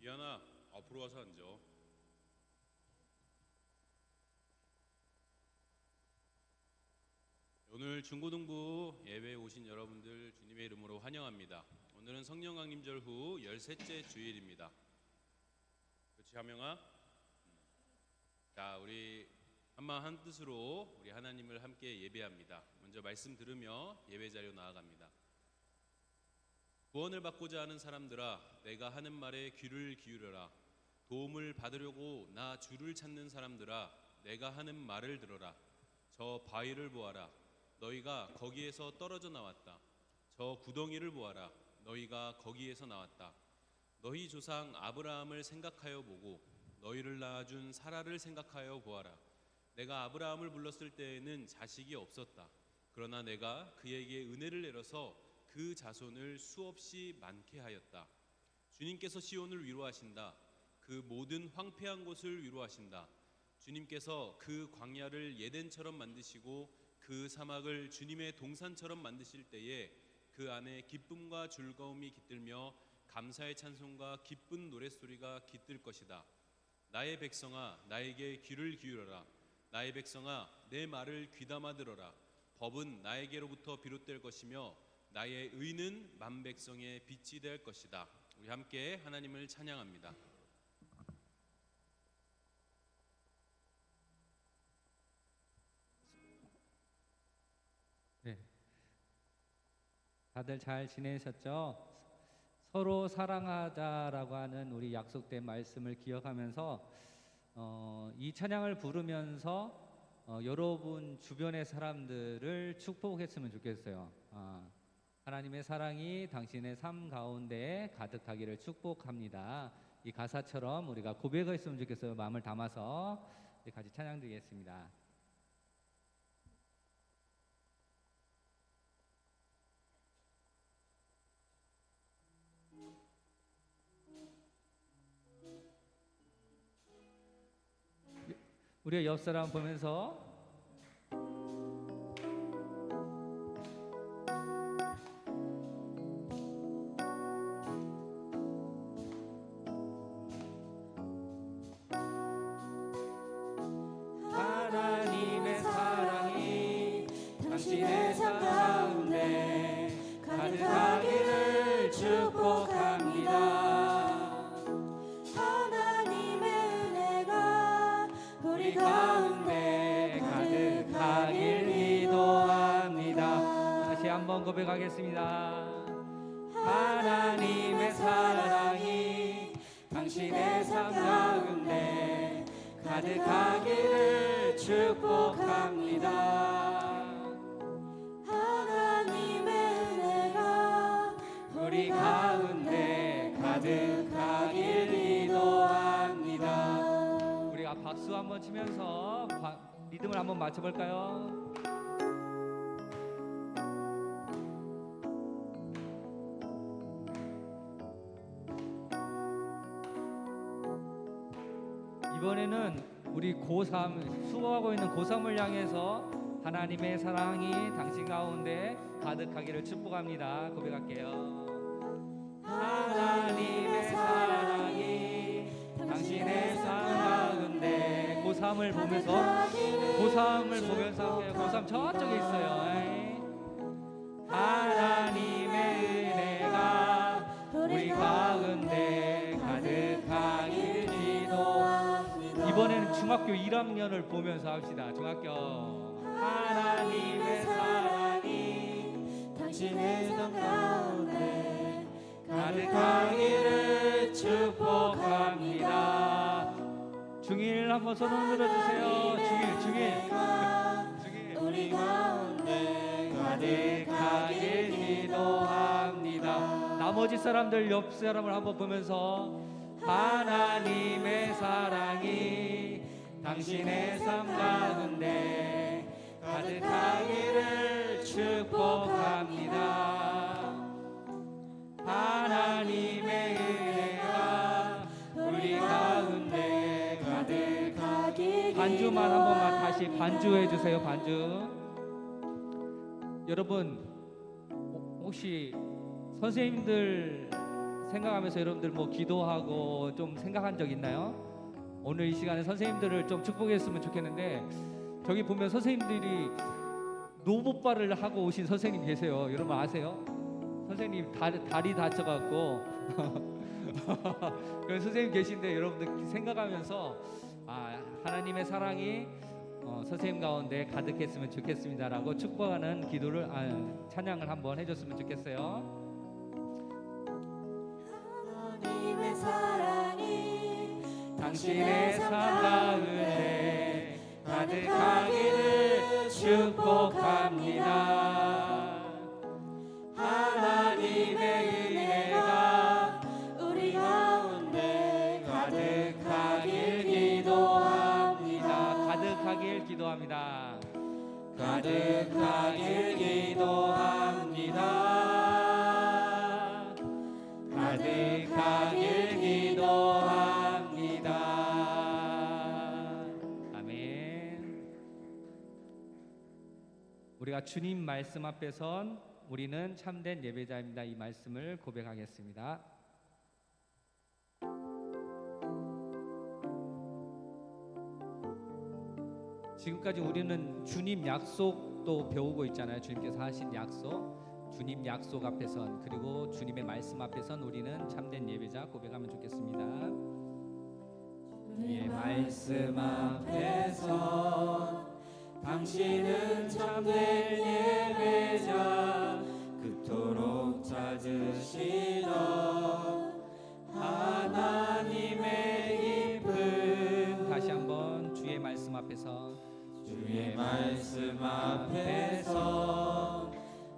미안아, 앞으로 와서 앉아. 오늘 중고등부 예배에 오신 여러분들 주님의 이름으로 환영합니다. 오늘은 성령 강림절 후 13째 주일입니다. 그렇지, 하명아? 자, 우리 한마음 한뜻으로 우리 하나님을 함께 예배합니다. 먼저 말씀 들으며 예배 자리로 나아갑니다. 구원을 받고자 하는 사람들아, 내가 하는 말에 귀를 기울여라. 도움을 받으려고 나 주를 찾는 사람들아, 내가 하는 말을 들어라. 저 바위를 보아라. 너희가 거기에서 떨어져 나왔다. 저 구덩이를 보아라. 너희가 거기에서 나왔다. 너희 조상 아브라함을 생각하여 보고 너희를 낳아준 사라를 생각하여 보아라. 내가 아브라함을 불렀을 때에는 자식이 없었다. 그러나 내가 그에게 은혜를 내려서 그 자손을 수없이 많게 하였다. 주님께서 시온을 위로하신다. 그 모든 황폐한 곳을 위로하신다. 주님께서 그 광야를 예덴처럼 만드시고 그 사막을 주님의 동산처럼 만드실 때에 그 안에 기쁨과 즐거움이 깃들며 감사의 찬송과 기쁜 노랫소리가 깃들 것이다. 나의 백성아, 나에게 귀를 기울여라. 나의 백성아, 내 말을 귀담아 들어라. 법은 나에게로부터 비롯될 것이며 나의 의는 만백성의 빛이 될 것이다. 우리 함께 하나님을 찬양합니다. 네, 다들 잘 지내셨죠? 서로 사랑하자라고 하는 우리 약속된 말씀을 기억하면서 이 찬양을 부르면서 여러분 주변의 사람들을 축복했으면 좋겠어요. 하나님의 사랑이 당신의 삶 가운데 가득하기를 축복합니다. 이 가사처럼 우리가 고백했으면 좋겠어요. 마음을 담아서 같이 찬양 드리겠습니다. 우리가 옆 사람 보면서 하나님의 사랑이 당신의 삶 가운데 가득하기를 축복합니다. 가운데 가득하길 기도합니다. 다시 한번 고백하겠습니다. 하나님의 사랑이 당신의 삶 가운데 가득하기를 축복합니다. 하나님의 은혜가 우리 가운데 가득하길 기도합니다. 박수 한번 치면서 리듬을 한번 맞춰볼까요? 이번에는 우리 고3 수고하고 있는 고3을 향해서 하나님의 사랑이 당신 가운데 가득하기를 축복합니다. 고백할게요. 하나님의 사랑이 당신의 삶 가운데 고3을 보면서 고3 저쪽에 있어요. 하나님의 은혜가 우리 가운데 가득하길 기도합니다. 이번에는 중학교 1학년을 보면서 합시다. 중학교. 하나님의 사랑이 당신의 삶 가운데 가득하기를 축복합니다. 중일 한번 손 흔들어 주세요. 중일. 우리 가운데 가득하길 기도합니다. 나머지 사람들 옆 사람을 한번 보면서 하나님의 사랑이 당신의 삶 가운데 가득하기를 축복합니다. 하나님의 은혜가 우리 가운데 가득하길. 반주만 한 번만 다시 반주해 주세요. 반주. 여러분 혹시 선생님들 생각하면서 여러분들 뭐 기도하고 좀 생각한 적 있나요? 오늘 이 시간에 선생님들을 좀 축복했으면 좋겠는데 저기 보면 선생님들이 노봇발을 하고 오신 선생님 계세요. 여러분 아세요? 선생님 다리 다쳐갖고 그 선생님 계신데 여러분들 생각하면서 하나님의 사랑이 선생님 가운데 가득했으면 좋겠습니다라고 축복하는 기도를 찬양을 한번 해줬으면 좋겠어요. 하나님의 사랑이 당신의 삶 가운데 가득하기를 축복합니다. 하나님의 은혜가 우리 가운데 가득하길 기도합니다. 가득하길 기도합니다. 가득하길 기도합니다. 가득하길 기도합니다. 아멘. 우리가 주님 말씀 앞에 선 우리는 참된 예배자입니다. 이 말씀을 고백하겠습니다. 지금까지 우리는 주님 약속도 배우고 있잖아요. 주님께서 하신 약속, 주님 약속 앞에선, 그리고 주님의 말씀 앞에선 우리는 참된 예배자 고백하면 좋겠습니다. 주의 말씀 앞에서 당신은 참된 예배자 그토록 찾으시던 하나님의 이름. 다시 한번 주의 말씀 앞에서, 주의 말씀 앞에서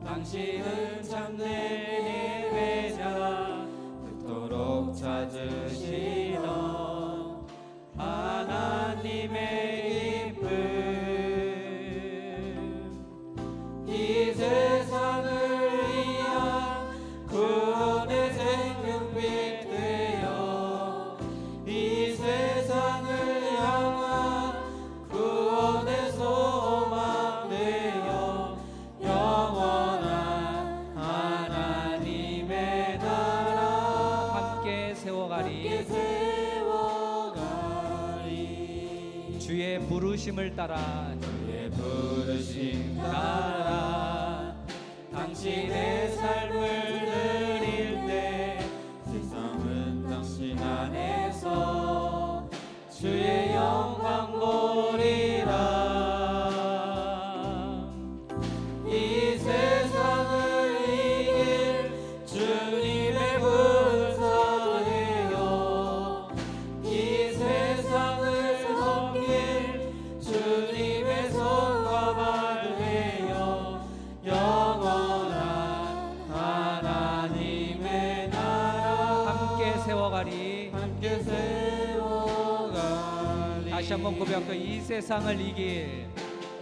당신은 참된 예배자 그토록 찾으시던 하나님의 이름. 이 세상을 위한 구원의 생명빛 되어 이 세상을 향한 구원의 소망 되어 영원한 하나님의 나라 함께 세워가리. 세워가리. 주의 부르심을 따라, 주의 부르심 따라 당신의 삶을 드릴 때 세상은 당신 안에서 주의 영광 보리라. 이 세상을 이길 주님의 군사 되어 이 세상을 섬길 주님의 손과 발 되어 영원한 하나님의 나라 함께 세워가리. 함께 세워가리. 다시 한번 고백할까요? 이 세상을 이길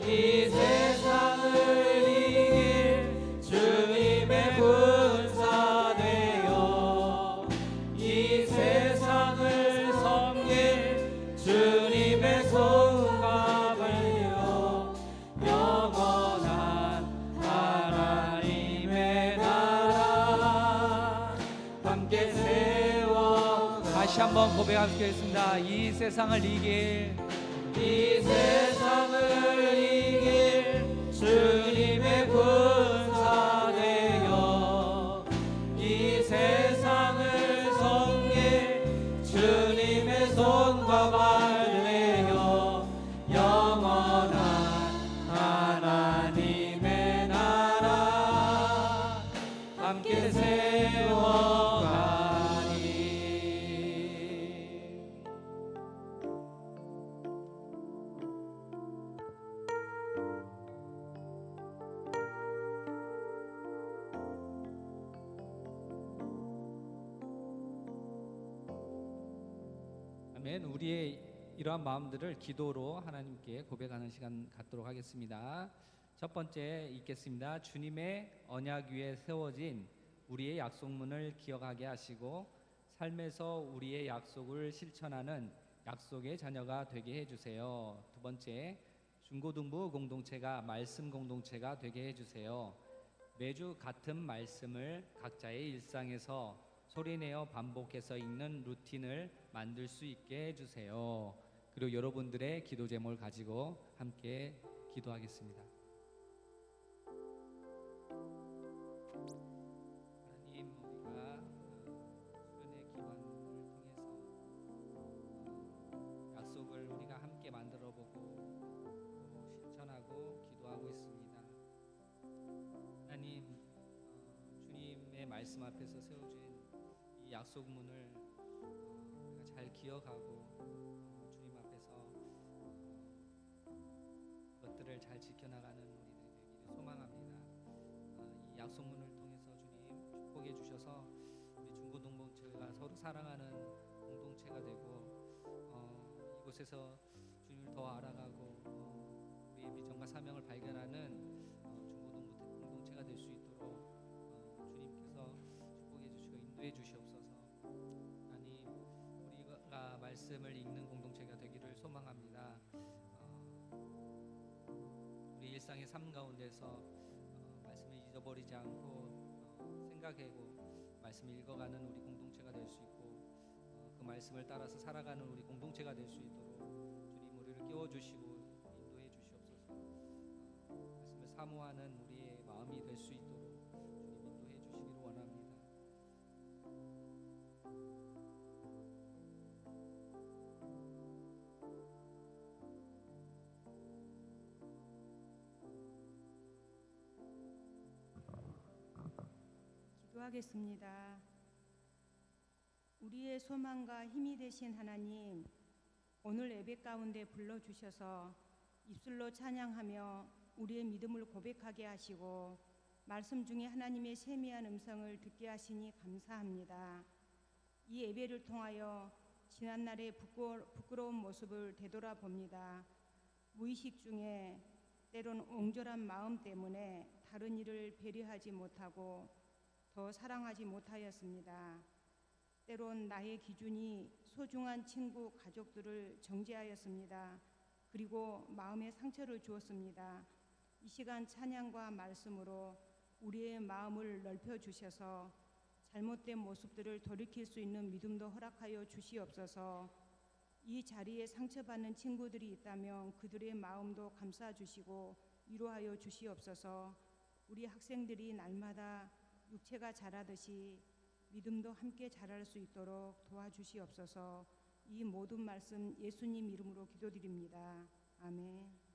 이 세상을 이길 주님의 군사 되어 이 세상을 섬길 주님의 손과 발려 영원한 하나님의 나라 함께 세워. 다시 한번 고백하겠습니다. 이 세상을 이길 이 세상을 이길 주님의 군사 되어 이 세상을 섬길 주님의 손과 발 되어 영원한 하나님의 나라 함께 세워가리. 아멘. 우리의 이러한 마음들을 기도로 하나님께 고백하는 시간 갖도록 하겠습니다. 첫 번째 읽겠습니다. 주님의 언약 위에 세워진 우리의 약속문을 기억하게 하시고 삶에서 우리의 약속을 실천하는 약속의 자녀가 되게 해주세요. 두 번째, 중고등부 공동체가 말씀 공동체가 되게 해주세요. 매주 같은 말씀을 각자의 일상에서 소리내어 반복해서 읽는 루틴을 만들 수 있게 해주세요. 그리고 여러분들의 기도 제목을 가지고 함께 기도하겠습니다. 하나님, 우리가 수련회 기도하는 걸 통해서 약속을 우리가 함께 만들어보고 실천하고 기도하고 있습니다. 하나님, 주님의 말씀 앞에서 세워진 이 약속문을 우리가 잘 기억하고 주님 앞에서 것들을 잘 지켜나가는 우리들이 되기를 소망합니다. 이 약속문을 통해서 주님 축복해 주셔서 우리 중고동봉체가 서로 사랑하는 공동체가 되고 이곳에서 주님을 더 알아가고 우리의 비전과 사명을 발견하는 중고동봉체가 될 수 있도록 주님께서 축복해 주시고 인도해 주시옵소서. 하나님, 우리가 말씀을 읽는 공동체가 되기를 소망합니다. 우리 일상의 삶 가운데서 말씀을 잊어버리지 않고 생각하고 말씀을 읽어가는 우리 공동체가 될 수 있고 그 말씀을 따라서 살아가는 우리 공동체가 될 수 있도록 주님 우리를 깨워주시고 인도해 주시옵소서. 말씀을 사모하는 우리의 마음이 될 수 있도록 주님 인도해 주시기를 원합니다. 기도하겠습니다. 우리의 소망과 힘이 되신 하나님, 오늘 예배 가운데 불러주셔서 입술로 찬양하며 우리의 믿음을 고백하게 하시고 말씀 중에 하나님의 세미한 음성을 듣게 하시니 감사합니다. 이 예배를 통하여 지난날의 부끄러운 모습을 되돌아봅니다. 무의식 중에 때론 옹졸한 마음 때문에 다른 이를 배려하지 못하고 더 사랑하지 못하였습니다. 때론 나의 기준이 소중한 친구, 가족들을 정죄하였습니다. 그리고 마음에 상처를 주었습니다. 이 시간 찬양과 말씀으로 우리의 마음을 넓혀주셔서 잘못된 모습들을 돌이킬 수 있는 믿음도 허락하여 주시옵소서. 이 자리에 상처받는 친구들이 있다면 그들의 마음도 감싸주시고 위로하여 주시옵소서. 우리 학생들이 날마다 육체가 자라듯이 믿음도 함께 자랄 수 있도록 도와주시옵소서. 이 모든 말씀 예수님 이름으로 기도드립니다. 아멘.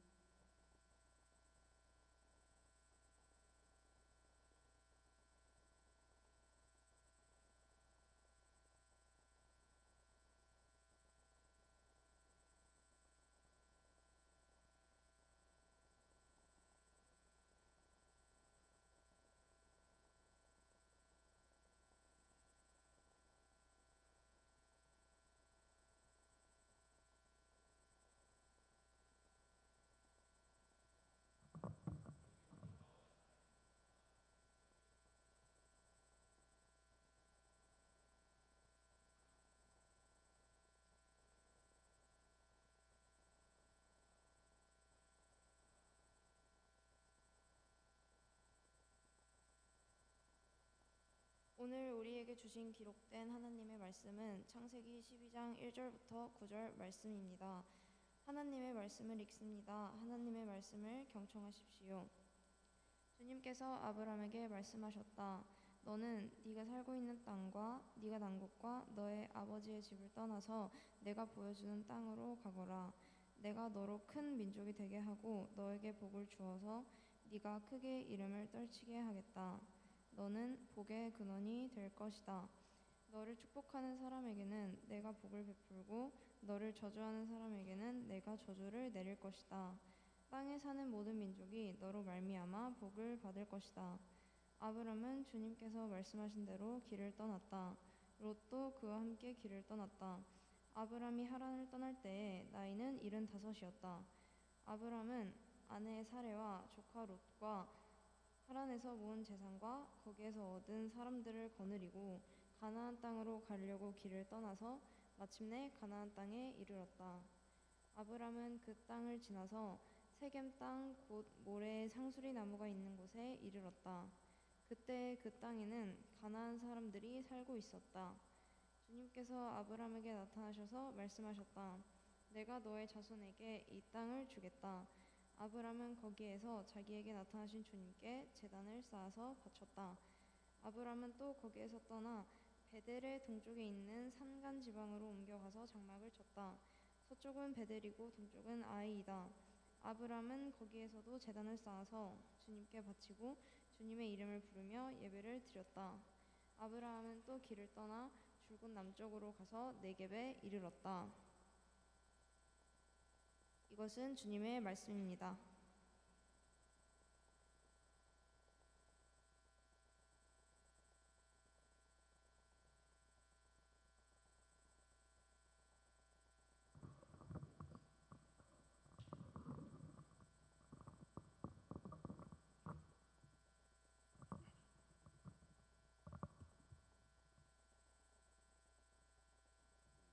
오늘 우리에게 주신 기록된 하나님의 말씀은 창세기 12장 1절부터 9절 말씀입니다. 하나님의 말씀을 읽습니다. 하나님의 말씀을 경청하십시오. 주님께서 아브라함에게 말씀하셨다. 너는 네가 살고 있는 땅과 네가 난 곳과 너의 아버지의 집을 떠나서 내가 보여주는 땅으로 가거라. 내가 너로 큰 민족이 되게 하고 너에게 복을 주어서 네가 크게 이름을 떨치게 하겠다. 너는 복의 근원이 될 것이다. 너를 축복하는 사람에게는 내가 복을 베풀고 너를 저주하는 사람에게는 내가 저주를 내릴 것이다. 땅에 사는 모든 민족이 너로 말미암아 복을 받을 것이다. 아브람은 주님께서 말씀하신 대로 길을 떠났다. 롯도 그와 함께 길을 떠났다. 아브람이 하란을 떠날 때에 나이는 75이었다. 아브람은 아내 사레와 조카 롯과 하란에서 모은 재산과 거기에서 얻은 사람들을 거느리고 가나안 땅으로 가려고 길을 떠나서 마침내 가나안 땅에 이르렀다. 아브람은 그 땅을 지나서 세겜 땅 곧 모래의 상수리 나무가 있는 곳에 이르렀다. 그때 그 땅에는 가나안 사람들이 살고 있었다. 주님께서 아브라함에게 나타나셔서 말씀하셨다. 내가 너의 자손에게 이 땅을 주겠다. 아브라함은 거기에서 자기에게 나타나신 주님께 제단을 쌓아서 바쳤다. 아브라함은 또 거기에서 떠나 베델의 동쪽에 있는 산간 지방으로 옮겨가서 장막을 쳤다. 서쪽은 베델이고 동쪽은 아이이다. 아브라함은 거기에서도 제단을 쌓아서 주님께 바치고 주님의 이름을 부르며 예배를 드렸다. 아브라함은 또 길을 떠나 줄곧 남쪽으로 가서 네겝에 이르렀다. 이것은 주님의 말씀입니다.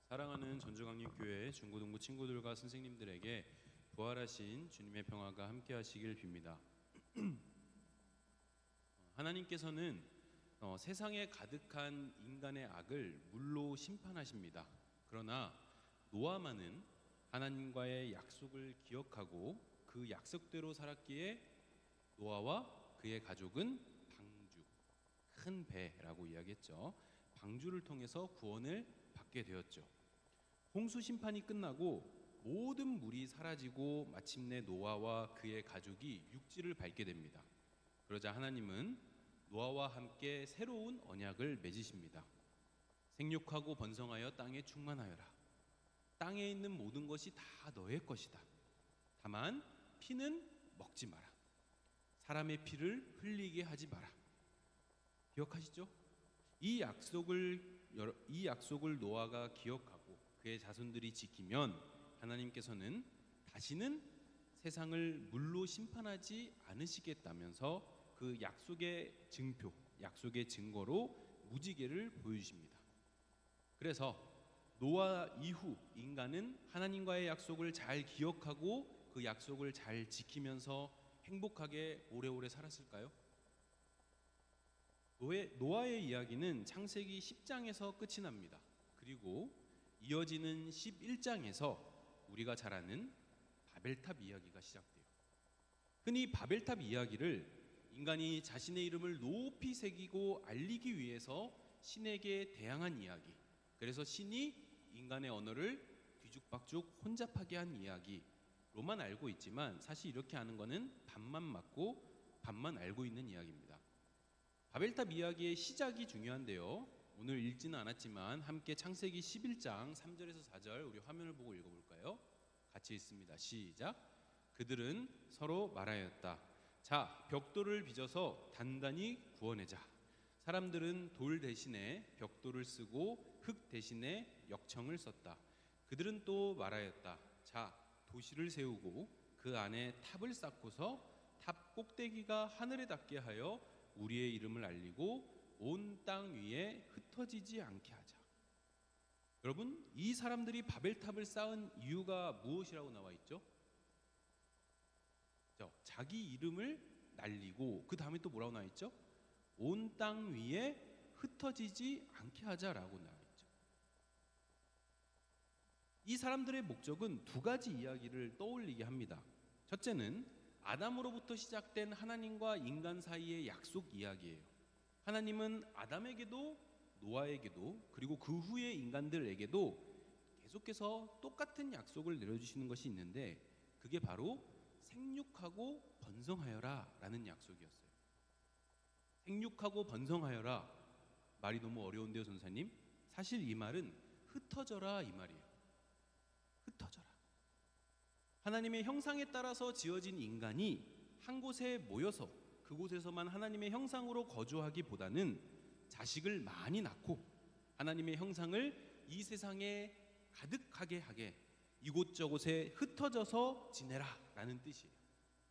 사랑하는 전주광림교회 중고등부 친구들과 선생님들에게 부활하신 주님의 평화가 함께 하시길 빕니다. 하나님께서는 세상에 가득한 인간의 악을 물로 심판하십니다. 그러나 노아만은 하나님과의 약속을 기억하고 그 약속대로 살았기에 노아와 그의 가족은 방주, 큰 배라고 이야기했죠. 방주를 통해서 구원을 받게 되었죠. 홍수 심판이 끝나고 모든 물이 사라지고 마침내 노아와 그의 가족이 육지를 밟게 됩니다. 그러자 하나님은 노아와 함께 새로운 언약을 맺으십니다. 생육하고 번성하여 땅에 충만하여라. 땅에 있는 모든 것이 다 너의 것이다. 다만 피는 먹지 마라. 사람의 피를 흘리게 하지 마라. 기억하시죠? 이 약속을 노아가 기억하고 그의 자손들이 지키면 하나님께서는 다시는 세상을 물로 심판하지 않으시겠다면서 그 약속의 증표, 약속의 증거로 무지개를 보여주십니다. 그래서 노아 이후 인간은 하나님과의 약속을 잘 기억하고 그 약속을 잘 지키면서 행복하게 오래오래 살았을까요? 노아의 이야기는 창세기 10장에서 끝이 납니다. 그리고 이어지는 11장에서 우리가 잘 아는 바벨탑 이야기가 시작돼요. 흔히 바벨탑 이야기를 인간이 자신의 이름을 높이 새기고 알리기 위해서 신에게 대항한 이야기, 그래서 신이 인간의 언어를 뒤죽박죽 혼잡하게 한 이야기로만 알고 있지만 사실 이렇게 하는 거는 반만 맞고 반만 알고 있는 이야기입니다. 바벨탑 이야기의 시작이 중요한데요. 오늘 읽지는 않았지만 함께 창세기 11장 3절에서 4절 우리 화면을 보고 읽어볼까요? 같이 읽습니다. 시작. 그들은 서로 말하였다. 자, 벽돌을 빚어서 단단히 구워내자. 사람들은 돌 대신에 벽돌을 쓰고 흙 대신에 역청을 썼다. 그들은 또 말하였다. 자, 도시를 세우고 그 안에 탑을 쌓고서 탑 꼭대기가 하늘에 닿게 하여 우리의 이름을 알리고 온 땅 위에 흩어지지 않게 하자. 여러분, 이 사람들이 바벨탑을 쌓은 이유가 무엇이라고 나와 있죠? 자기 이름을 날리고 그 다음에 또 뭐라고 나와 있죠? 온 땅 위에 흩어지지 않게 하자라고 나와 있죠. 이 사람들의 목적은 두 가지 이야기를 떠올리게 합니다. 첫째는 아담으로부터 시작된 하나님과 인간 사이의 약속 이야기예요. 하나님은 아담에게도 노아에게도 그리고 그 후의 인간들에게도 계속해서 똑같은 약속을 내려주시는 것이 있는데 그게 바로 생육하고 번성하여라 라는 약속이었어요. 생육하고 번성하여라, 말이 너무 어려운데요 전사님? 사실 이 말은 흩어져라 이 말이에요. 흩어져라. 하나님의 형상에 따라서 지어진 인간이 한 곳에 모여서 그곳에서만 하나님의 형상으로 거주하기보다는 자식을 많이 낳고 하나님의 형상을 이 세상에 가득하게 하게 이곳저곳에 흩어져서 지내라 라는 뜻이에요.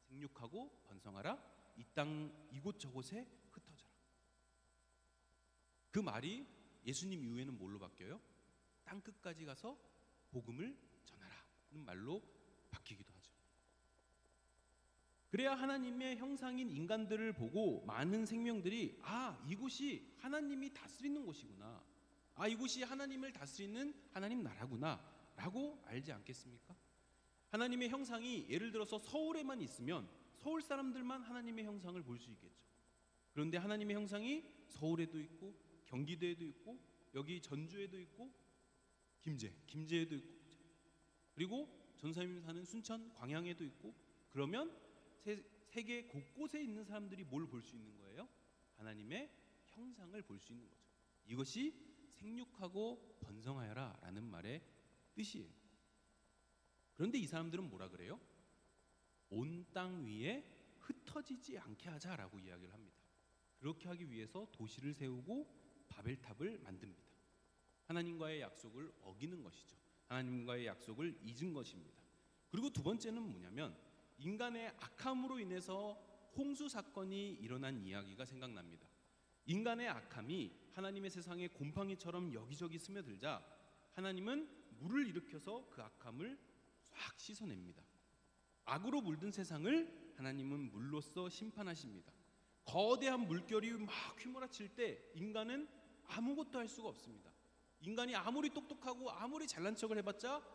생육하고 번성하라, 이 땅 이곳저곳에 흩어져라. 그 말이 예수님 이후에는 뭘로 바뀌어요? 땅 끝까지 가서 복음을 전하라는 말로 바뀌기도 하죠. 그래야 하나님의 형상인 인간들을 보고 많은 생명들이 이곳이 하나님이 다스리는 곳이구나. 이곳이 하나님을 다스리는 하나님 나라구나 라고 알지 않겠습니까? 하나님의 형상이 예를 들어서 서울에만 있으면 서울 사람들만 하나님의 형상을 볼 수 있겠죠. 그런데 하나님의 형상이 서울에도 있고 경기도에도 있고 여기 전주에도 있고 김제에도 있고 그리고 전사님 사는 순천 광양에도 있고 그러면 세계 곳곳에 있는 사람들이 뭘 볼 수 있는 거예요? 하나님의 형상을 볼 수 있는 거죠. 이것이 생육하고 번성하여라 라는 말의 뜻이에요. 그런데 이 사람들은 뭐라 그래요? 온 땅 위에 흩어지지 않게 하자라고 이야기를 합니다. 그렇게 하기 위해서 도시를 세우고 바벨탑을 만듭니다. 하나님과의 약속을 어기는 것이죠. 하나님과의 약속을 잊은 것입니다. 그리고 두 번째는 뭐냐면 인간의 악함으로 인해서 홍수 사건이 일어난 이야기가 생각납니다. 인간의 악함이 하나님의 세상에 곰팡이처럼 여기저기 스며들자 하나님은 물을 일으켜서 그 악함을 싹 씻어냅니다. 악으로 물든 세상을 하나님은 물로써 심판하십니다. 거대한 물결이 막 휘몰아칠 때 인간은 아무것도 할 수가 없습니다. 인간이 아무리 똑똑하고 아무리 잘난 척을 해봤자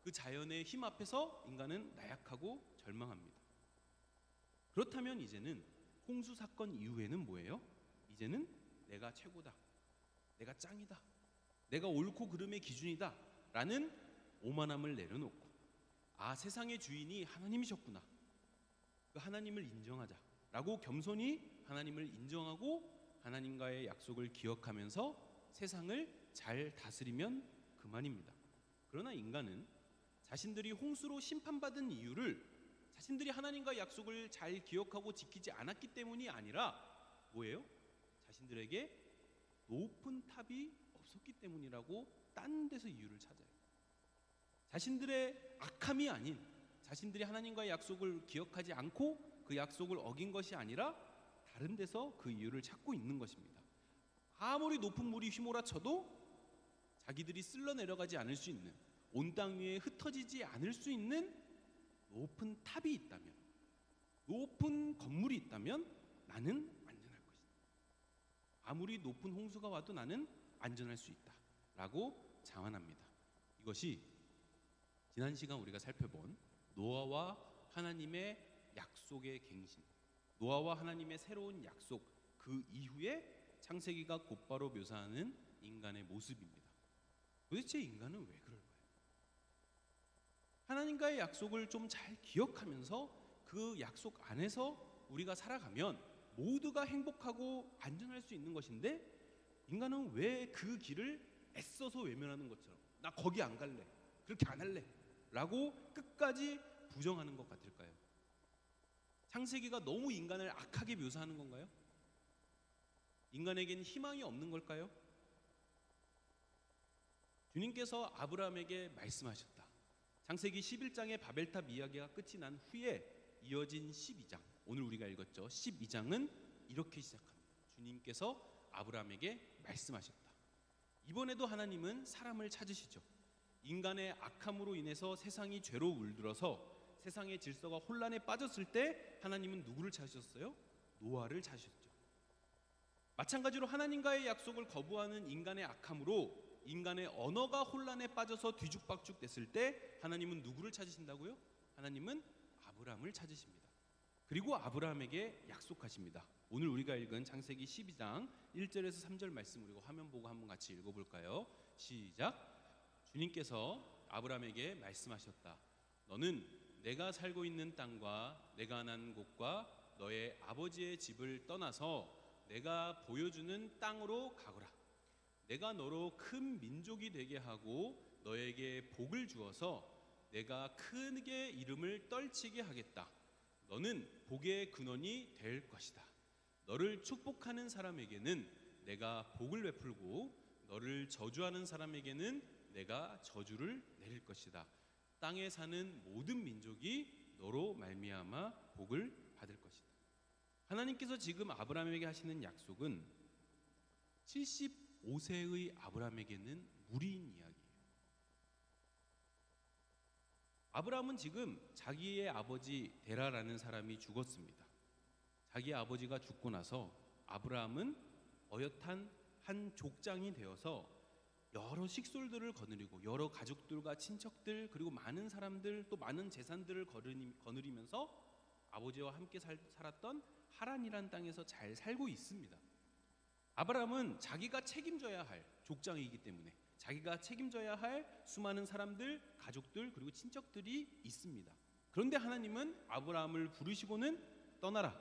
그 자연의 힘 앞에서 인간은 나약하고 절망합니다. 그렇다면 이제는 홍수 사건 이후에는 뭐예요? 이제는 내가 최고다, 내가 짱이다, 내가 옳고 그름의 기준이다 라는 오만함을 내려놓고 세상의 주인이 하나님이셨구나, 그 하나님을 인정하자 라고 겸손히 하나님을 인정하고 하나님과의 약속을 기억하면서 세상을 잘 다스리면 그만입니다. 그러나 인간은 자신들이 홍수로 심판받은 이유를 자신들이 하나님과의 약속을 잘 기억하고 지키지 않았기 때문이 아니라 뭐예요? 자신들에게 높은 탑이 없었기 때문이라고 딴 데서 이유를 찾아요. 자신들의 악함이 아닌 자신들이 하나님과의 약속을 기억하지 않고 그 약속을 어긴 것이 아니라 다른 데서 그 이유를 찾고 있는 것입니다. 아무리 높은 물이 휘몰아쳐도 자기들이 쓸러 내려가지 않을 수 있는, 온 땅 위에 흩어지지 않을 수 있는 높은 탑이 있다면, 높은 건물이 있다면 나는 안전할 것이다. 아무리 높은 홍수가 와도 나는 안전할 수 있다 라고 자만합니다. 이것이 지난 시간 우리가 살펴본 노아와 하나님의 약속의 갱신, 노아와 하나님의 새로운 약속, 그 이후에 창세기가 곧바로 묘사하는 인간의 모습입니다. 도대체 인간은 왜 그럴까요? 하나님과의 약속을 좀 잘 기억하면서 그 약속 안에서 우리가 살아가면 모두가 행복하고 안전할 수 있는 것인데 인간은 왜 그 길을 애써서 외면하는 것처럼 나 거기 안 갈래, 그렇게 안 할래 라고 끝까지 부정하는 것 같을까요? 창세기가 너무 인간을 악하게 묘사하는 건가요? 인간에겐 희망이 없는 걸까요? 주님께서 아브라함에게 말씀하셨다. 창세기 11장의 바벨탑 이야기가 끝이 난 후에 이어진 12장, 오늘 우리가 읽었죠. 12장은 이렇게 시작합니다. 주님께서 아브라함에게 말씀하셨다. 이번에도 하나님은 사람을 찾으시죠. 인간의 악함으로 인해서 세상이 죄로 물들어서 세상의 질서가 혼란에 빠졌을 때 하나님은 누구를 찾으셨어요? 노아를 찾으셨죠. 마찬가지로 하나님과의 약속을 거부하는 인간의 악함으로 인간의 언어가 혼란에 빠져서 뒤죽박죽 됐을 때 하나님은 누구를 찾으신다고요? 하나님은 아브라함을 찾으십니다. 그리고 아브라함에게 약속하십니다. 오늘 우리가 읽은 창세기 12장 1절에서 3절 말씀 우리 화면 보고 한번 같이 읽어볼까요? 시작. 주님께서 아브라함에게 말씀하셨다. 너는 내가 살고 있는 땅과 내가 난 곳과 너의 아버지의 집을 떠나서 내가 보여주는 땅으로 가거라. 내가 너로 큰 민족이 되게 하고 너에게 복을 주어서 내가 크게 이름을 떨치게 하겠다. 너는 복의 근원이 될 것이다. 너를 축복하는 사람에게는 내가 복을 베풀고 너를 저주하는 사람에게는 내가 저주를 내릴 것이다. 땅에 사는 모든 민족이 너로 말미암아 복을 받을 것이다. 하나님께서 지금 아브라함에게 하시는 약속은 75세의 아브라함에게는 무리인 이야기예요. 아브라함은 지금 자기의 아버지 데라라는 사람이 죽었습니다. 자기의 아버지가 죽고 나서 아브라함은 어엿한 한 족장이 되어서 여러 식솔들을 거느리고 여러 가족들과 친척들 그리고 많은 사람들 또 많은 재산들을 거느리면서 아버지와 함께 살았던 하란이라는 땅에서 잘 살고 있습니다. 아브라함은 자기가 책임져야 할 족장이기 때문에 자기가 책임져야 할 수많은 사람들, 가족들 그리고 친척들이 있습니다. 그런데 하나님은 아브라함을 부르시고는 떠나라.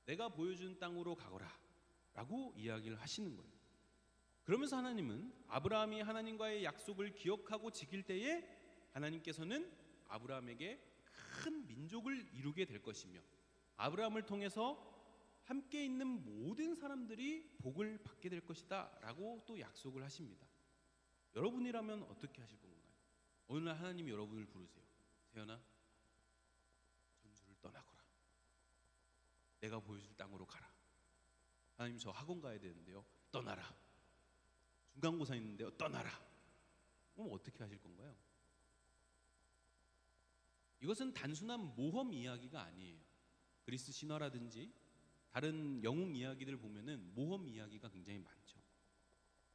내가 보여준 땅으로 가거라. 라고 이야기를 하시는 거예요. 그러면서 하나님은 아브라함이 하나님과의 약속을 기억하고 지킬 때에 하나님께서는 아브라함에게 큰 민족을 이루게 될 것이며 아브라함을 통해서 함께 있는 모든 사람들이 복을 받게 될 것이다 라고 또 약속을 하십니다. 여러분이라면 어떻게 하실 건가요? 어느 날 하나님이 여러분을 부르세요. 세연아, 전주를 떠나거라. 내가 보여줄 땅으로 가라. 하나님, 저 학원 가야 되는데요. 떠나라. 중간고사 있는데요. 떠나라. 그럼 어떻게 하실 건가요? 이것은 단순한 모험 이야기가 아니에요. 그리스 신화라든지 다른 영웅 이야기들 보면은 모험 이야기가 굉장히 많죠.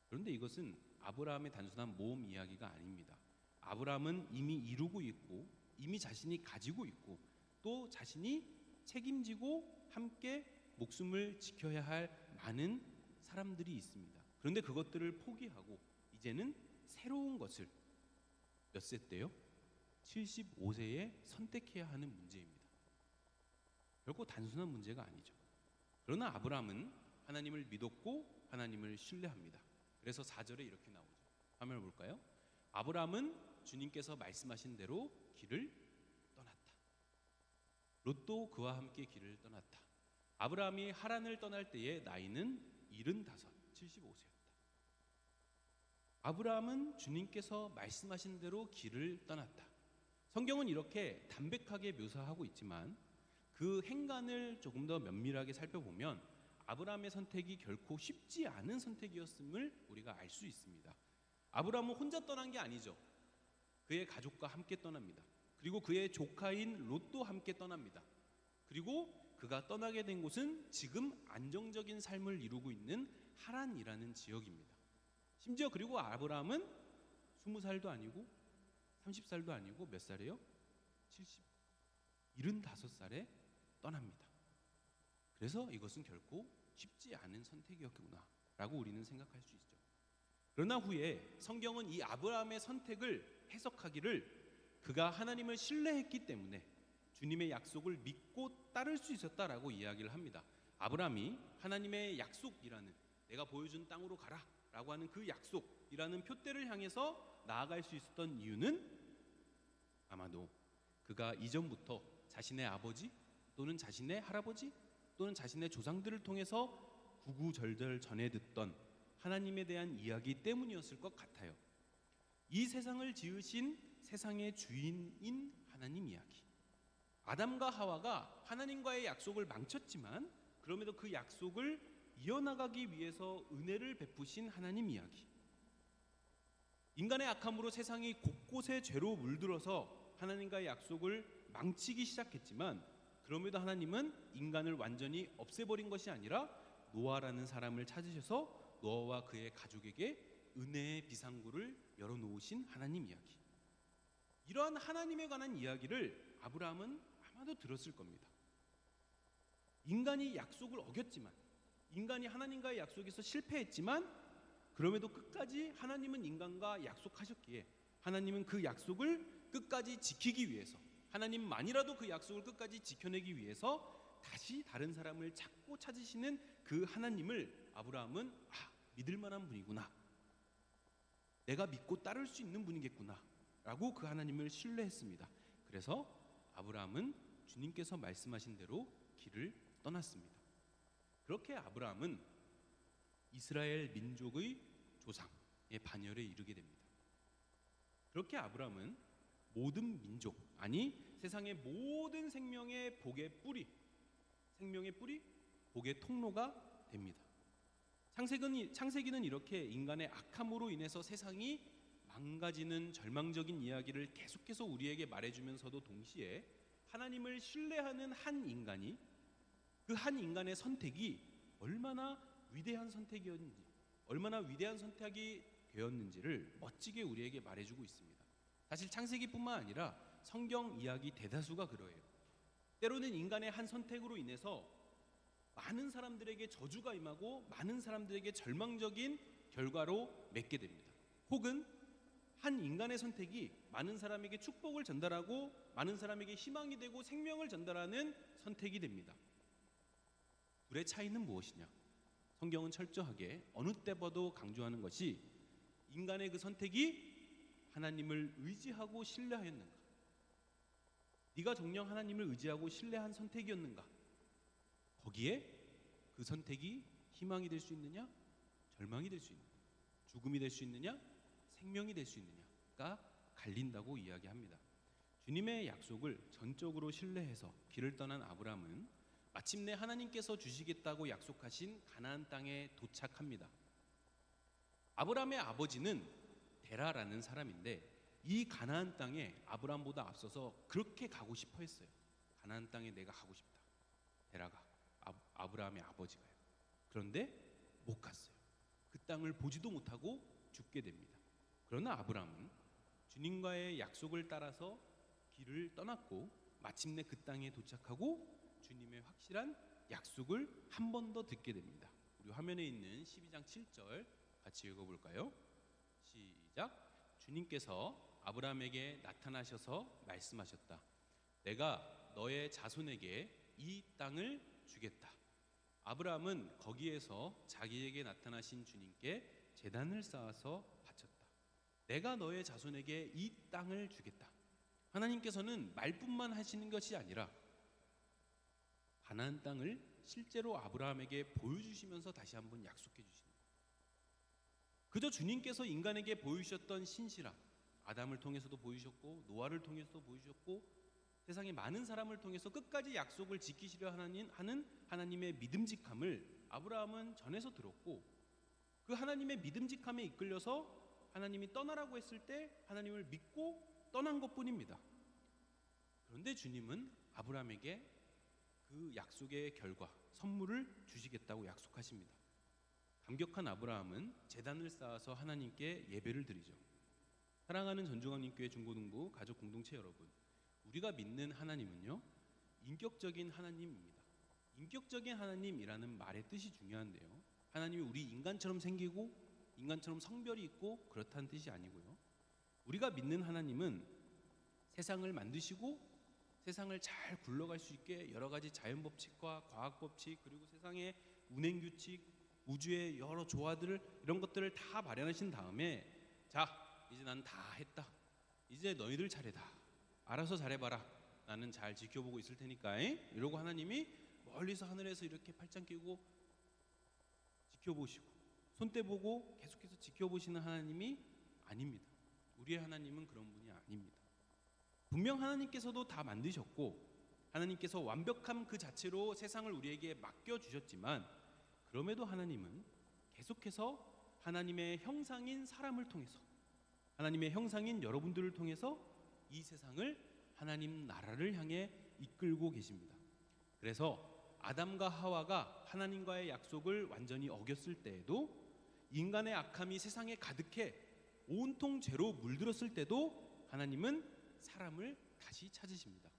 그런데 이것은 아브라함의 단순한 모험 이야기가 아닙니다. 아브라함은 이미 이루고 있고 이미 자신이 가지고 있고 또 자신이 책임지고 함께 목숨을 지켜야 할 많은 사람들이 있습니다. 그런데 그것들을 포기하고 이제는 새로운 것을 몇 세 때요? 75세에 선택해야 하는 문제입니다. 결코 단순한 문제가 아니죠. 그러나 아브라함은 하나님을 믿었고 하나님을 신뢰합니다. 그래서 4절에 이렇게 나오죠. 화면을 볼까요? 아브라함은 주님께서 말씀하신 대로 길을 떠났다. 롯도 그와 함께 길을 떠났다. 아브라함이 하란을 떠날 때의 나이는 75세였다. 아브라함은 주님께서 말씀하신 대로 길을 떠났다. 성경은 이렇게 담백하게 묘사하고 있지만 그 행간을 조금 더 면밀하게 살펴보면 아브라함의 선택이 결코 쉽지 않은 선택이었음을 우리가 알 수 있습니다. 아브라함은 혼자 떠난 게 아니죠. 그의 가족과 함께 떠납니다. 그리고 그의 조카인 롯도 함께 떠납니다. 그리고 그가 떠나게 된 곳은 지금 안정적인 삶을 이루고 있는 하란이라는 지역입니다. 심지어 그리고 아브라함은 20살도 아니고 30살도 아니고 몇 살이에요? 75살에 떠납니다. 그래서 이것은 결코 쉽지 않은 선택이었구나 라고 우리는 생각할 수 있죠. 그러나 후에 성경은 이 아브라함의 선택을 해석하기를 그가 하나님을 신뢰했기 때문에 주님의 약속을 믿고 따를 수 있었다라고 이야기를 합니다. 아브라함이 하나님의 약속이라는 내가 보여준 땅으로 가라 라고 하는 그 약속이라는 표대를 향해서 나아갈 수 있었던 이유는 아마도 그가 이전부터 자신의 아버지 또는 자신의 할아버지 또는 자신의 조상들을 통해서 구구절절 전해 듣던 하나님에 대한 이야기 때문이었을 것 같아요. 이 세상을 지으신 세상의 주인인 하나님 이야기. 아담과 하와가 하나님과의 약속을 망쳤지만 그럼에도 그 약속을 이어나가기 위해서 은혜를 베푸신 하나님 이야기. 인간의 악함으로 세상이 곳곳에 죄로 물들어서 하나님과의 약속을 망치기 시작했지만 그럼에도 하나님은 인간을 완전히 없애버린 것이 아니라 노아라는 사람을 찾으셔서 노아와 그의 가족에게 은혜의 비상구를 열어놓으신 하나님 이야기. 이러한 하나님에 관한 이야기를 아브라함은 아마도 들었을 겁니다. 인간이 약속을 어겼지만 인간이 하나님과의 약속에서 실패했지만 그럼에도 끝까지 하나님은 인간과 약속하셨기에 하나님은 그 약속을 끝까지 지키기 위해서 하나님만이라도 그 약속을 끝까지 지켜내기 위해서 다시 다른 사람을 찾고 찾으시는 그 하나님을 아브라함은 믿을 만한 분이구나. 내가 믿고 따를 수 있는 분이겠구나 라고 그 하나님을 신뢰했습니다. 그래서 아브라함은 주님께서 말씀하신 대로 길을 떠났습니다. 그렇게 아브라함은 이스라엘 민족의 조상의 반열에 이르게 됩니다. 그렇게 아브라함은 모든 민족, 아니 세상의 모든 생명의 복의 뿌리, 생명의 뿌리, 복의 통로가 됩니다. 창세기는 이렇게 인간의 악함으로 인해서 세상이 망가지는 절망적인 이야기를 계속해서 우리에게 말해주면서도 동시에 하나님을 신뢰하는 한 인간이 그 한 인간의 선택이 얼마나 위대한 선택이었는지, 얼마나 위대한 선택이 되었는지를 멋지게 우리에게 말해주고 있습니다. 사실 창세기뿐만 아니라 성경 이야기 대다수가 그러해요. 때로는 인간의 한 선택으로 인해서 많은 사람들에게 저주가 임하고 많은 사람들에게 절망적인 결과로 맺게 됩니다. 혹은 한 인간의 선택이 많은 사람에게 축복을 전달하고 많은 사람에게 희망이 되고 생명을 전달하는 선택이 됩니다. 둘의 차이는 무엇이냐? 성경은 철저하게 어느 때보다도 강조하는 것이 인간의 그 선택이 하나님을 의지하고 신뢰하였는가? 네가 정녕 하나님을 의지하고 신뢰한 선택이었는가? 거기에 그 선택이 희망이 될 수 있느냐? 절망이 될 수 있느냐? 죽음이 될 수 있느냐? 생명이 될 수 있느냐가 갈린다고 이야기합니다. 주님의 약속을 전적으로 신뢰해서 길을 떠난 아브라함은 마침내 하나님께서 주시겠다고 약속하신 가나안 땅에 도착합니다. 아브라함의 아버지는 데라라는 사람인데 이 가나안 땅에 아브라함보다 앞서서 그렇게 가고 싶어 했어요. 가나안 땅에 내가 가고 싶다. 데라가 아브라함의 아버지가요. 그런데 못 갔어요. 그 땅을 보지도 못하고 죽게 됩니다. 그러나 아브라함은 주님과의 약속을 따라서 길을 떠났고 마침내 그 땅에 도착하고 주님의 확실한 약속을 한 번 더 듣게 됩니다. 우리 화면에 있는 12장 7절 같이 읽어볼까요? 시작. 주님께서 아브라함에게 나타나셔서 말씀하셨다. 내가 너의 자손에게 이 땅을 주겠다. 아브라함은 거기에서 자기에게 나타나신 주님께 제단을 쌓아서 바쳤다. 내가 너의 자손에게 이 땅을 주겠다. 하나님께서는 말뿐만 하시는 것이 아니라 가나안 땅을 실제로 아브라함에게 보여주시면서 다시 한번 약속해 주십니다. 그저 주님께서 인간에게 보여주셨던 신실함, 아담을 통해서도 보이셨고 노아를 통해서도 보이셨고 세상의 많은 사람을 통해서 끝까지 약속을 지키시려 하는 하나님의 믿음직함을 아브라함은 전에서 들었고 그 하나님의 믿음직함에 이끌려서 하나님이 떠나라고 했을 때 하나님을 믿고 떠난 것뿐입니다. 그런데 주님은 아브라함에게 그 약속의 결과, 선물을 주시겠다고 약속하십니다. 감격한 아브라함은 제단을 쌓아서 하나님께 예배를 드리죠. 사랑하는 전중앙님교회 중고등부 가족 공동체 여러분, 우리가 믿는 하나님은요, 인격적인 하나님입니다. 인격적인 하나님이라는 말의 뜻이 중요한데요, 하나님이 우리 인간처럼 생기고 인간처럼 성별이 있고 그렇다는 뜻이 아니고요, 우리가 믿는 하나님은 세상을 만드시고 세상을 잘 굴러갈 수 있게 여러 가지 자연 법칙과 과학 법칙 그리고 세상의 운행 규칙, 우주의 여러 조화들을 이런 것들을 다 마련하신 다음에 자, 이제 난 다 했다. 이제 너희들 차례다. 알아서 잘해봐라. 나는 잘 지켜보고 있을 테니까. 이러고 하나님이 멀리서 하늘에서 이렇게 팔짱 끼고 지켜보시고 손대 보고 계속해서 지켜보시는 하나님이 아닙니다. 우리의 하나님은 그런 분이 아닙니다. 분명 하나님께서도 다 만드셨고 하나님께서 완벽함 그 자체로 세상을 우리에게 맡겨주셨지만 그럼에도 하나님은 계속해서 하나님의 형상인 사람을 통해서 하나님의 형상인 여러분들을 통해서 이 세상을 하나님 나라를 향해 이끌고 계십니다. 그래서 아담과 하와가 하나님과의 약속을 완전히 어겼을 때에도 인간의 악함이 세상에 가득해 온통 죄로 물들었을 때도 하나님은 사람을 다시 찾으십니다.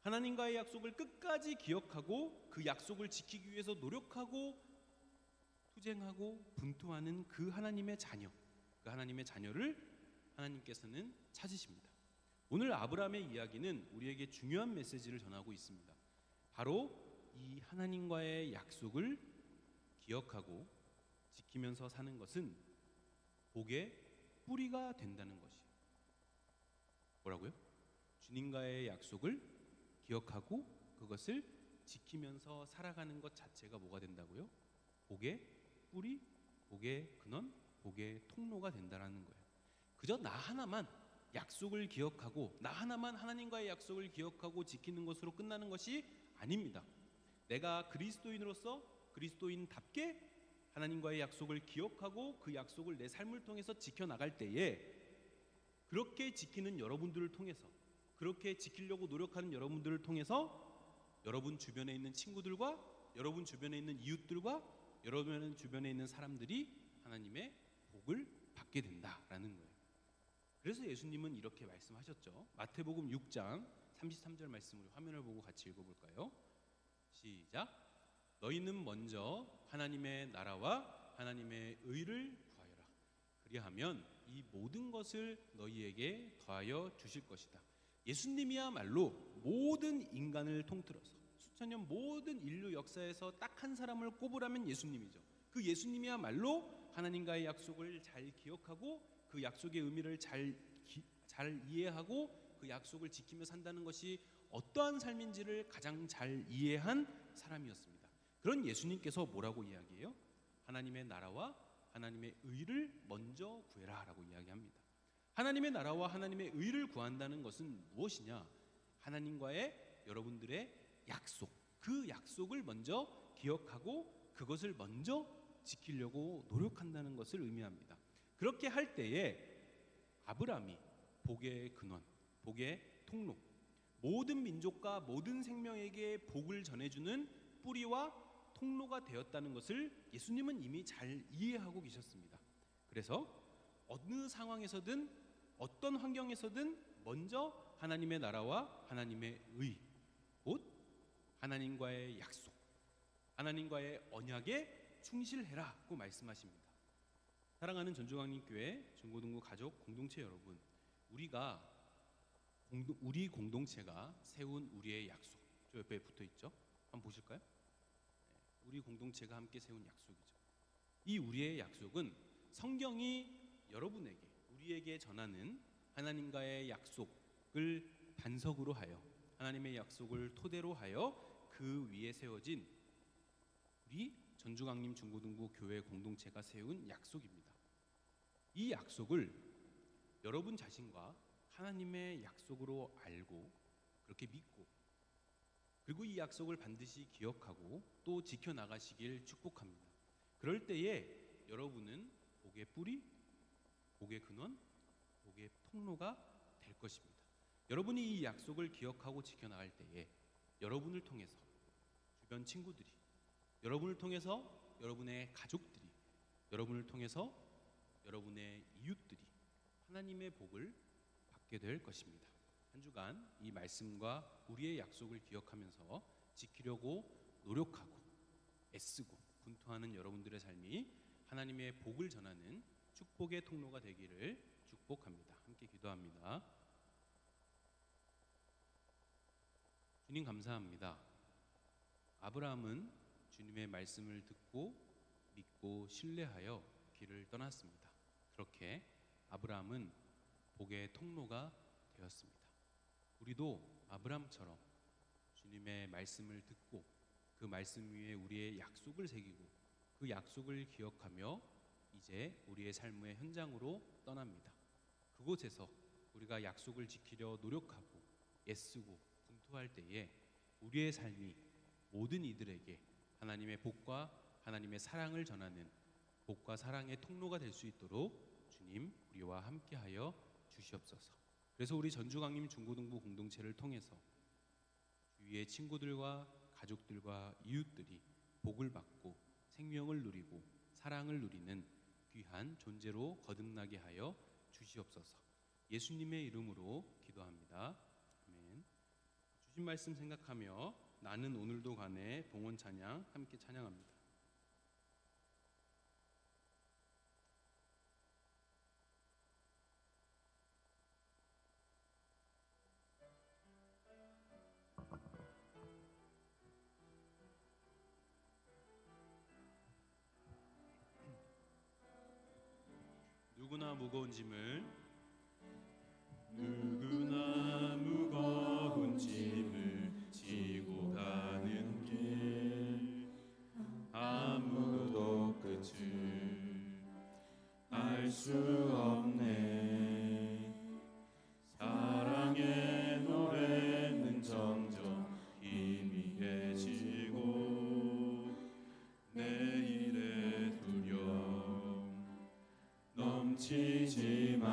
하나님과의 약속을 끝까지 기억하고 그 약속을 지키기 위해서 노력하고 투쟁하고 분투하는 그 하나님의 자녀, 그 하나님의 자녀를 하나님께서는 찾으십니다. 오늘 아브라함의 이야기는 우리에게 중요한 메시지를 전하고 있습니다. 바로 이 하나님과의 약속을 기억하고 지키면서 사는 것은 복의 뿌리가 된다는 것이에요. 뭐라고요? 주님과의 약속을 기억하고 그것을 지키면서 살아가는 것 자체가 뭐가 된다고요? 복의 뿌리, 복의 근원, 복의 통로가 된다는 거예요. 그저 나 하나만 약속을 기억하고 나 하나만 하나님과의 약속을 기억하고 지키는 것으로 끝나는 것이 아닙니다. 내가 그리스도인으로서 그리스도인답게 하나님과의 약속을 기억하고 그 약속을 내 삶을 통해서 지켜나갈 때에 그렇게 지키는 여러분들을 통해서, 그렇게 지키려고 노력하는 여러분들을 통해서 여러분 주변에 있는 친구들과 여러분 주변에 있는 이웃들과 여러분 주변에 있는 사람들이 하나님의 복을 받게 된다라는 거예요. 그래서 예수님은 이렇게 말씀하셨죠. 마태복음 6장 33절 말씀을 화면을 보고 같이 읽어볼까요? 시작. 너희는 먼저 하나님의 나라와 하나님의 의를 구하여라. 그리하면 이 모든 것을 너희에게 더하여 주실 것이다. 예수님이야말로 모든 인간을 통틀어서 수천 년 모든 인류 역사에서 딱 한 사람을 꼽으라면 예수님이죠. 그 예수님이야말로 하나님과의 약속을 잘 기억하고 그 약속의 의미를 잘 이해하고 그 약속을 지키며 산다는 것이 어떠한 삶인지를 가장 잘 이해한 사람이었습니다. 그런 예수님께서 뭐라고 이야기해요? 하나님의 나라와 하나님의 의를 먼저 구해라라고 이야기합니다. 하나님의 나라와 하나님의 의를 구한다는 것은 무엇이냐? 하나님과의 여러분들의 약속, 그 약속을 먼저 기억하고 그것을 먼저 지키려고 노력한다는 것을 의미합니다. 그렇게 할 때에 아브라함이 복의 근원, 복의 통로, 모든 민족과 모든 생명에게 복을 전해주는 뿌리와 통로가 되었다는 것을 예수님은 이미 잘 이해하고 계셨습니다. 그래서 어느 상황에서든 어떤 환경에서든 먼저 하나님의 나라와 하나님의 의, 곧 하나님과의 약속, 하나님과의 언약에 충실해라고 말씀하십니다. 사랑하는 전주광림교회 중고등부 가족 공동체 여러분, 우리 공동체가 세운 우리의 약속, 저 옆에 붙어 있죠? 한번 보실까요? 우리 공동체가 함께 세운 약속이죠. 이 우리의 약속은 성경이 여러분에게, 우리에게 전하는 하나님과의 약속을 반석으로 하여, 하나님의 약속을 토대로 하여 그 위에 세워진 우리 전주강림 중고등부 교회 공동체가 세운 약속입니다. 이 약속을 여러분 자신과 하나님의 약속으로 알고 그렇게 믿고, 그리고 이 약속을 반드시 기억하고 또 지켜나가시길 축복합니다. 그럴 때에 여러분은 복의 뿌리, 복의 근원, 복의 통로가 될 것입니다. 여러분이 이 약속을 기억하고 지켜나갈 때에 여러분을 통해서 주변 친구들이, 여러분을 통해서 여러분의 가족들이, 여러분을 통해서 여러분의 이웃들이 하나님의 복을 받게 될 것입니다. 한 주간 이 말씀과 우리의 약속을 기억하면서 지키려고 노력하고 애쓰고 분투하는 여러분들의 삶이 하나님의 복을 전하는 축복의 통로가 되기를 축복합니다. 함께 기도합니다. 주님 감사합니다. 아브라함은 주님의 말씀을 듣고 믿고 신뢰하여 길을 떠났습니다. 그렇게 아브라함은 복의 통로가 되었습니다. 우리도 아브라함처럼 주님의 말씀을 듣고 그 말씀 위에 우리의 약속을 새기고 그 약속을 기억하며 이제 우리의 삶의 현장으로 떠납니다. 그곳에서 우리가 약속을 지키려 노력하고 애쓰고 분투할 때에 우리의 삶이 모든 이들에게 하나님의 복과 하나님의 사랑을 전하는 복과 사랑의 통로가 될 수 있도록 주님 우리와 함께하여 주시옵소서. 그래서 우리 전주강림 중고등부 공동체를 통해서 주위의 친구들과 가족들과 이웃들이 복을 받고 생명을 누리고 사랑을 누리는 귀한 존재로 거듭나게 하여 주시옵소서. 예수님의 이름으로 기도합니다. 아멘. 주신 말씀 생각하며 나는 오늘도 가네 봉헌 찬양 함께 찬양합니다. 누구나 무거운 짐을 지고 가는 길 아무도 끝을 알 수 없네. 사랑의 노래는 점점 희미해지고 내일의 두려움 넘치지만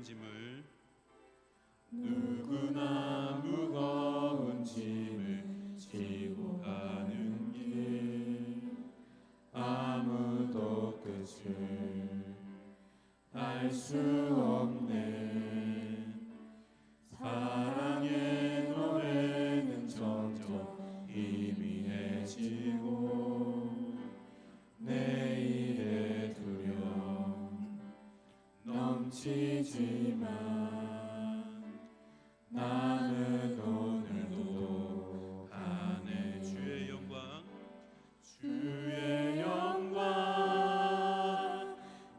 무거운 짐을 누구나 무거운 짐을 지고 가는 길 아무도 끝을 알 수 없네. 사랑의 노래는 점점 희미해지고 내일의 두려움 넘치지만 나는 오늘도 가네. 주의 영광 주의 영광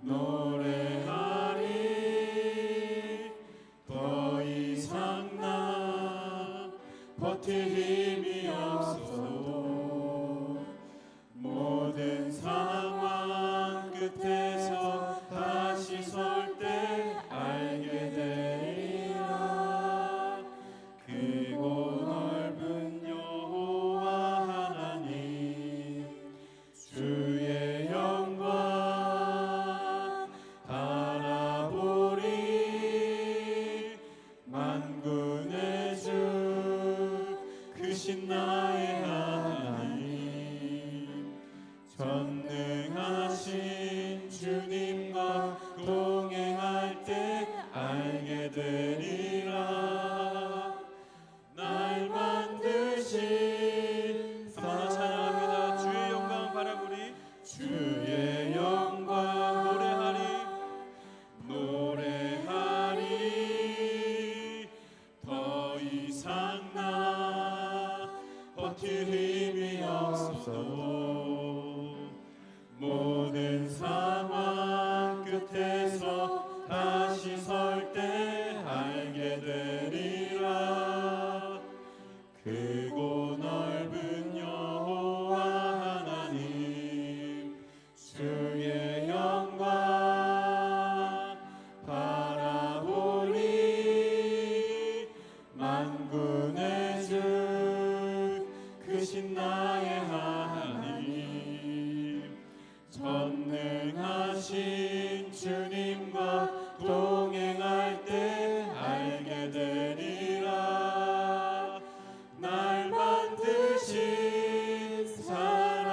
노래하리. 더 이상 나 버틸 힘이 없어도 모든 상황 끝에서 다시 설 때 알게 되리라. 크고 넓은 여호와 하나님 주의 영광 바라보리. 만군의 주 크신 나의 하나님 전능하신 주님과 동행할 때 알게 되리라. 날 만드신 한번 더 찬양합니다. 주의 영광 바라보리. 주의 영광 노래하리. 더 이상 나 버틸 힘이 없어도 모든 상황 끝에서 다시 설 때 알게 되리라. 크고 넓은 여호와 하나님 주의 영광 바라보리. 만군의 주 크신 나의 하나님 전능하신 주님과 동행할 때 알게 되리라. 날 만드신 사랑.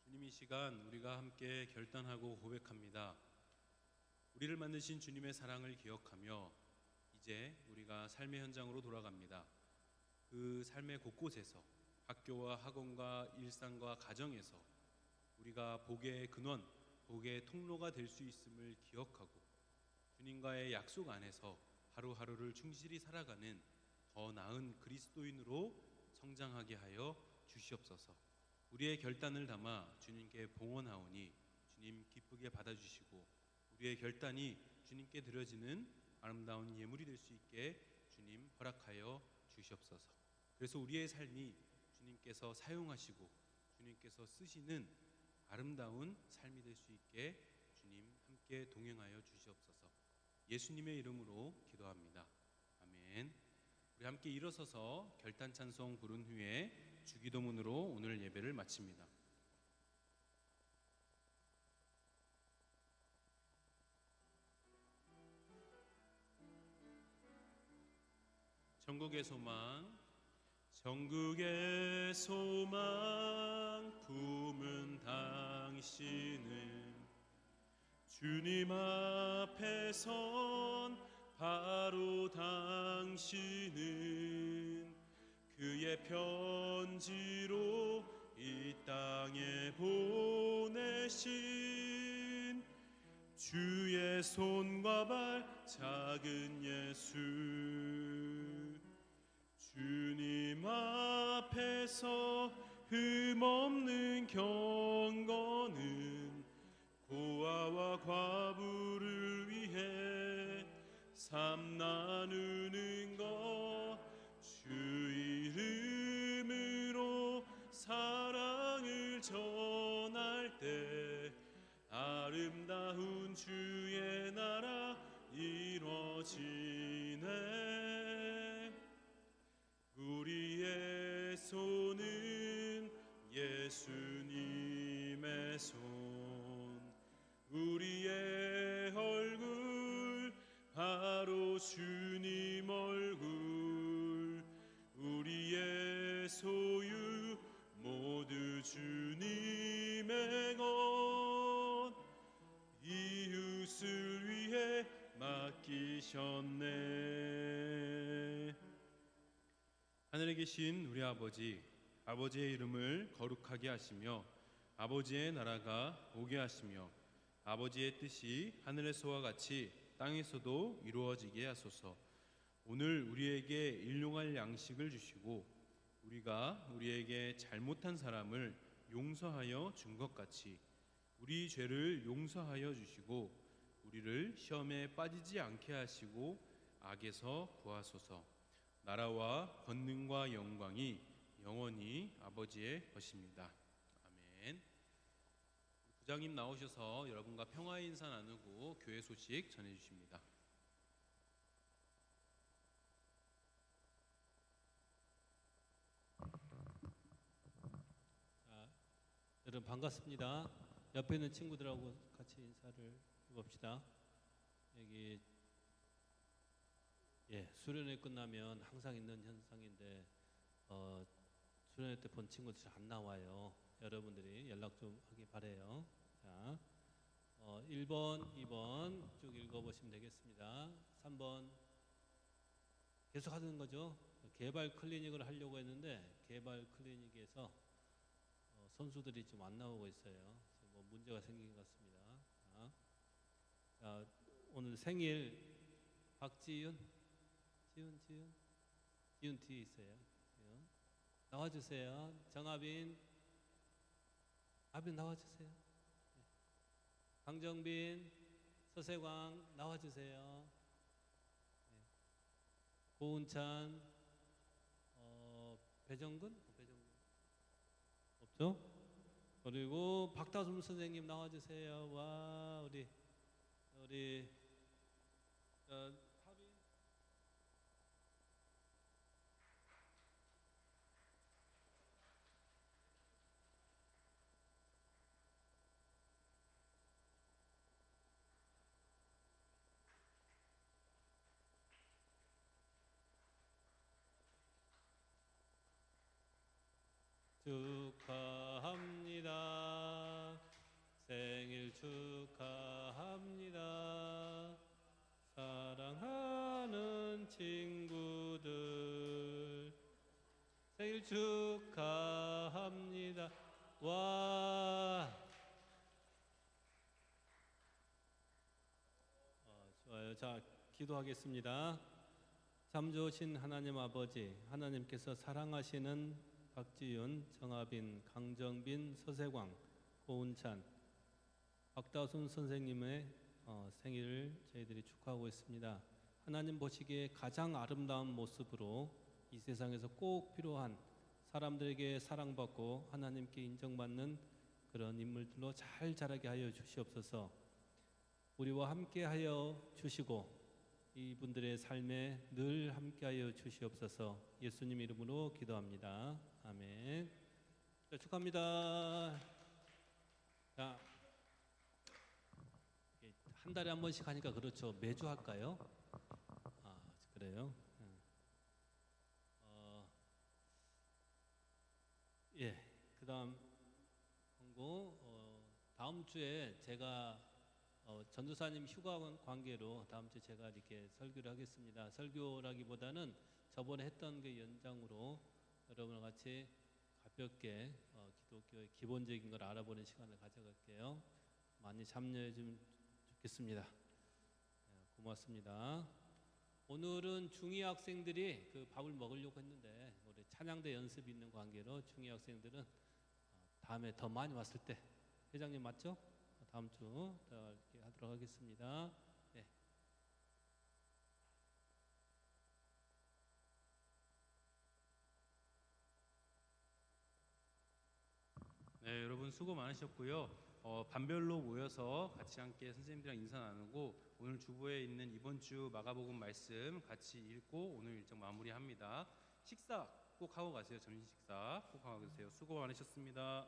주님, 이 시간 우리가 함께 결단하고 고백합니다. 우리를 만드신 주님의 사랑을 기억하며 이제 우리가 삶의 현장으로 돌아갑니다. 그 삶의 곳곳에서 학교와 학원과 일상과 가정에서 우리가 복의 근원, 복의 통로가 될 수 있음을 기억하고 주님과의 약속 안에서 하루하루를 충실히 살아가는 더 나은 그리스도인으로 성장하게 하여 주시옵소서. 우리의 결단을 담아 주님께 봉헌하오니 주님 기쁘게 받아주시고 우리의 결단이 주님께 드려지는 아름다운 예물이 될 수 있게 주님 허락하여 주시옵소서. 그래서 우리의 삶이 주님께서 사용하시고 주님께서 쓰시는 아름다운 삶이 될 수 있게 주님 함께 동행하여 주시옵소서. 예수님의 이름으로 기도합니다. 아멘. 우리 함께 일어서서 결단 찬송 부른 후에 주기도문으로 오늘 예배를 마칩니다. 전국의 소망, 전국의 소망 품은 당신은 주님 앞에 선 바로 당신은 그의 편지로 이 땅에 보내신 주의 손과 발 작은 예수. 주님 앞에서 흠없는 경건은 고아와 과부를 위해 삶 나누는 것. 주 이름으로 사랑을 전할 때 아름다운 주의 나라 이루어지네. 우리의 손은 예수님의 손, 우리의 얼굴 바로 주님 얼굴 우리의 소유 모두 주님의 것 이웃을 위해 맡기셨네. 하늘에 계신 우리 아버지, 아버지의 이름을 거룩하게 하시며 아버지의 나라가 오게 하시며 아버지의 뜻이 하늘에서와 같이 땅에서도 이루어지게 하소서. 오늘 우리에게 일용할 양식을 주시고 우리가 우리에게 잘못한 사람을 용서하여 준 것 같이 우리 죄를 용서하여 주시고 우리를 시험에 빠지지 않게 하시고 악에서 구하소서. 나라와 권능과 영광이 영원히 아버지의 것입니다. 아멘. 부장님 나오셔서 여러분과 평화의 인사 나누고 교회 소식 전해주십니다. 자, 여러분 반갑습니다. 옆에 있는 친구들하고 같이 인사를 해봅시다. 여기 수련회 끝나면 항상 있는 현상인데 수련회 때 본 친구들 잘 안 나와요. 여러분들이 연락 좀 하기 바래요. 자, 1번, 2번 쭉 읽어보시면 되겠습니다. 3번 계속 하는 거죠. 개발 클리닉을 하려고 했는데 개발 클리닉에서 선수들이 좀 안 나오고 있어요. 뭐 문제가 생긴 것 같습니다. 자, 오늘 생일 박지윤, 지윤 뒤에 있어요. 지윤. 나와주세요. 정아빈, 아빈 나와주세요. 네. 강정빈, 서세광 나와주세요. 네. 고은찬, 배정근 없죠? 그리고 박다솜 선생님 나와주세요. 와 우리 하빈. 축하합니다. 생일 축하합니다. 사랑하는 친구들 생일 축하합니다. 와, 좋아요. 자, 기도하겠습니다. 참 좋으신 하나님 아버지, 하나님께서 사랑하시는 박지윤, 정아빈, 강정빈, 서세광, 고은찬, 박다순 선생님의 생일을 저희들이 축하하고 있습니다. 하나님 보시기에 가장 아름다운 모습으로 이 세상에서 꼭 필요한 사람들에게 사랑받고 하나님께 인정받는 그런 인물들로 잘 자라게 하여 주시옵소서. 우리와 함께 하여 주시고 이분들의 삶에 늘 함께하여 주시옵소서. 예수님 이름으로 기도합니다. 아멘. 자, 축하합니다. 자, 한 달에 한 번씩 하니까 그렇죠. 매주 할까요? 아, 그래요. 그다음 광고. 다음 주에 제가 전도사님 휴가 관계로 다음 주에 제가 이렇게 설교를 하겠습니다. 설교라기보다는 저번에 했던 그 연장으로 여러분과 같이 가볍게 기독교의 기본적인 걸 알아보는 시간을 가져갈게요. 많이 참여해 주면 좋겠습니다. 고맙습니다. 오늘은 중2 학생들이 그 밥을 먹으려고 했는데 우리 찬양대 연습이 있는 관계로 중2 학생들은 다음에 더 많이 왔을 때, 회장님 맞죠? 다음 주 이렇게 하도록 하겠습니다. 네. 네, 여러분 수고 많으셨고요. 반별로 모여서 같이 함께 선생님들이랑 인사 나누고 오늘 주보에 있는 이번 주 마가복음 말씀 같이 읽고 오늘 일정 마무리합니다. 식사 꼭 하고 가세요. 점심 식사 꼭 하고 가세요. 수고 많으셨습니다.